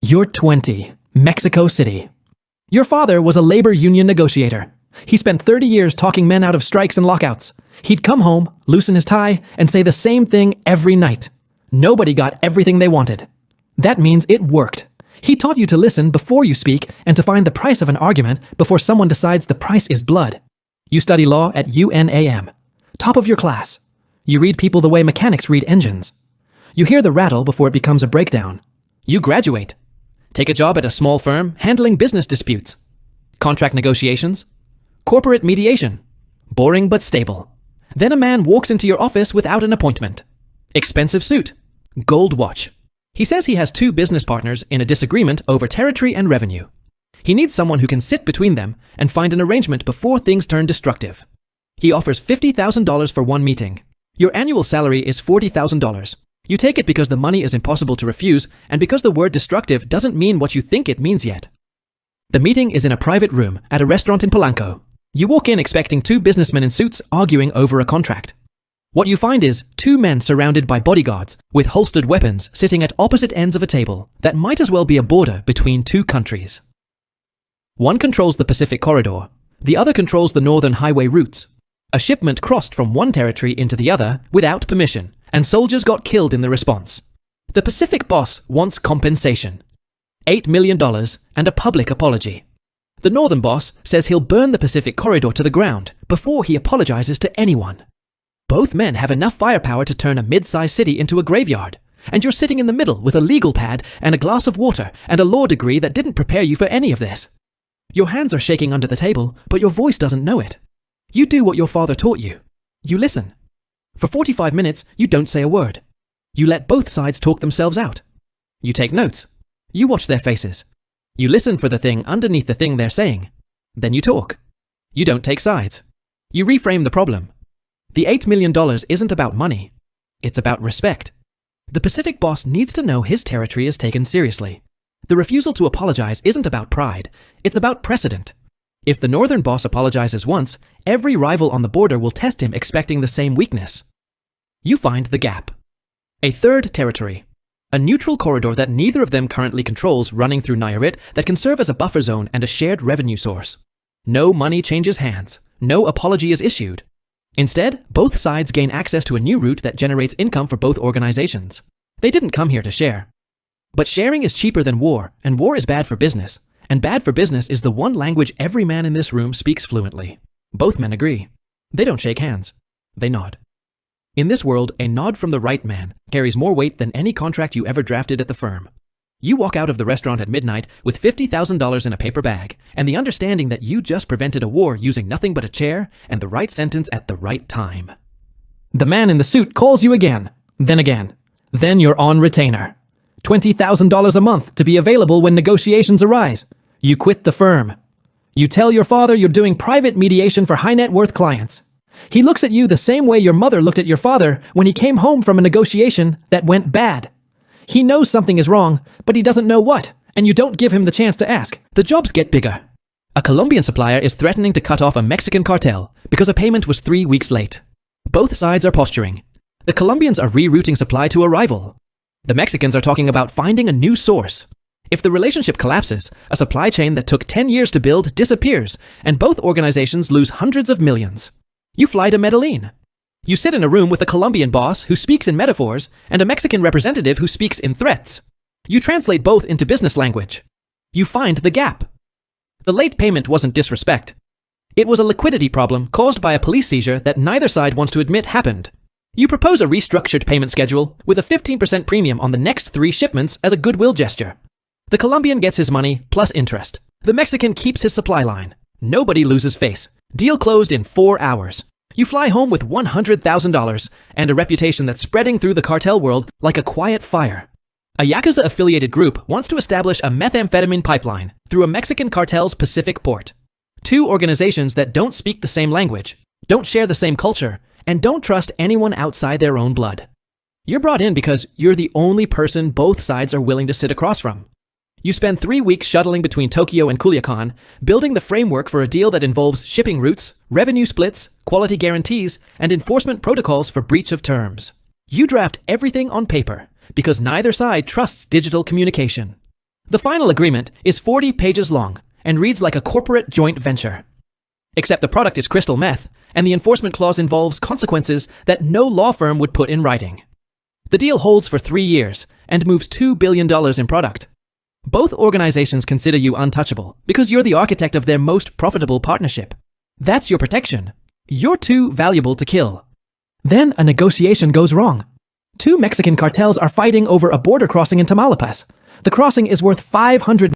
You're 20, Mexico City. Your father was a labor union negotiator. He spent 30 years talking men out of strikes and lockouts. He'd come home, loosen his tie, and say the same thing every night. Nobody got everything they wanted. That means it worked. He taught you to listen before you speak and to find the price of an argument before someone decides the price is blood. You study law at UNAM. Top of your class. You read people the way mechanics read engines. You hear the rattle before it becomes a breakdown. You graduate. Take a job at a small firm handling business disputes. Contract negotiations. Corporate mediation. Boring but stable. Then a man walks into your office without an appointment. Expensive suit. Gold watch. He says he has 2 business partners in a disagreement over territory and revenue. He needs someone who can sit between them and find an arrangement before things turn destructive. He offers $50,000 for one meeting. Your annual salary is $40,000. You take it because the money is impossible to refuse and because the word destructive doesn't mean what you think it means yet. The meeting is in a private room at a restaurant in Polanco. You walk in expecting 2 businessmen in suits arguing over a contract. What you find is 2 men surrounded by bodyguards with holstered weapons sitting at opposite ends of a table that might as well be a border between 2 countries. One controls the Pacific corridor. The other controls the northern highway routes. A shipment crossed from one territory into the other without permission, and soldiers got killed in the response. The Pacific boss wants compensation. $8 million and a public apology. The northern boss says he'll burn the Pacific corridor to the ground before he apologizes to anyone. Both men have enough firepower to turn a mid-sized city into a graveyard, and you're sitting in the middle with a legal pad and a glass of water and a law degree that didn't prepare you for any of this. Your hands are shaking under the table, but your voice doesn't know it. You do what your father taught you. You listen. For 45 minutes, you don't say a word. You let both sides talk themselves out. You take notes. You watch their faces. You listen for the thing underneath the thing they're saying. Then you talk. You don't take sides. You reframe the problem. The $8 million isn't about money. It's about respect. The Pacific boss needs to know his territory is taken seriously. The refusal to apologize isn't about pride. It's about precedent. If the northern boss apologizes once, every rival on the border will test him expecting the same weakness. You find the gap. A third territory. A neutral corridor that neither of them currently controls running through Nayarit that can serve as a buffer zone and a shared revenue source. No money changes hands. No apology is issued. Instead, both sides gain access to a new route that generates income for both organizations. They didn't come here to share. But sharing is cheaper than war, and war is bad for business. And bad for business is the one language every man in this room speaks fluently. Both men agree. They don't shake hands. They nod. In this world, a nod from the right man carries more weight than any contract you ever drafted at the firm. You walk out of the restaurant at midnight with $50,000 in a paper bag and the understanding that you just prevented a war using nothing but a chair and the right sentence at the right time. The man in the suit calls you again. Then you're on retainer. $20,000 a month to be available when negotiations arise. You quit the firm. You tell your father you're doing private mediation for high net worth clients. He looks at you the same way your mother looked at your father when he came home from a negotiation that went bad. He knows something is wrong, but he doesn't know what, and you don't give him the chance to ask. The jobs get bigger. A Colombian supplier is threatening to cut off a Mexican cartel because a payment was 3 weeks late. Both sides are posturing. The Colombians are rerouting supply to a rival. The Mexicans are talking about finding a new source. If the relationship collapses, a supply chain that took 10 years to build disappears, and both organizations lose hundreds of millions. You fly to Medellin. You sit in a room with a Colombian boss who speaks in metaphors and a Mexican representative who speaks in threats. You translate both into business language. You find the gap. The late payment wasn't disrespect. It was a liquidity problem caused by a police seizure that neither side wants to admit happened. You propose a restructured payment schedule with a 15% premium on the next 3 shipments as a goodwill gesture. The Colombian gets his money plus interest. The Mexican keeps his supply line. Nobody loses face. Deal closed in 4 hours. You fly home with $100,000 and a reputation that's spreading through the cartel world like a quiet fire. A Yakuza-affiliated group wants to establish a methamphetamine pipeline through a Mexican cartel's Pacific port. 2 organizations that don't speak the same language, don't share the same culture, and don't trust anyone outside their own blood. You're brought in because you're the only person both sides are willing to sit across from. You spend 3 weeks shuttling between Tokyo and Culiacan, building the framework for a deal that involves shipping routes, revenue splits, quality guarantees, and enforcement protocols for breach of terms. You draft everything on paper because neither side trusts digital communication. The final agreement is 40 pages long and reads like a corporate joint venture. Except the product is crystal meth, and the enforcement clause involves consequences that no law firm would put in writing. The deal holds for 3 years and moves $2 billion in product. Both organizations consider you untouchable because you're the architect of their most profitable partnership. That's your protection. You're too valuable to kill. Then a negotiation goes wrong. 2 Mexican cartels are fighting over a border crossing in Tamaulipas. The crossing is worth $500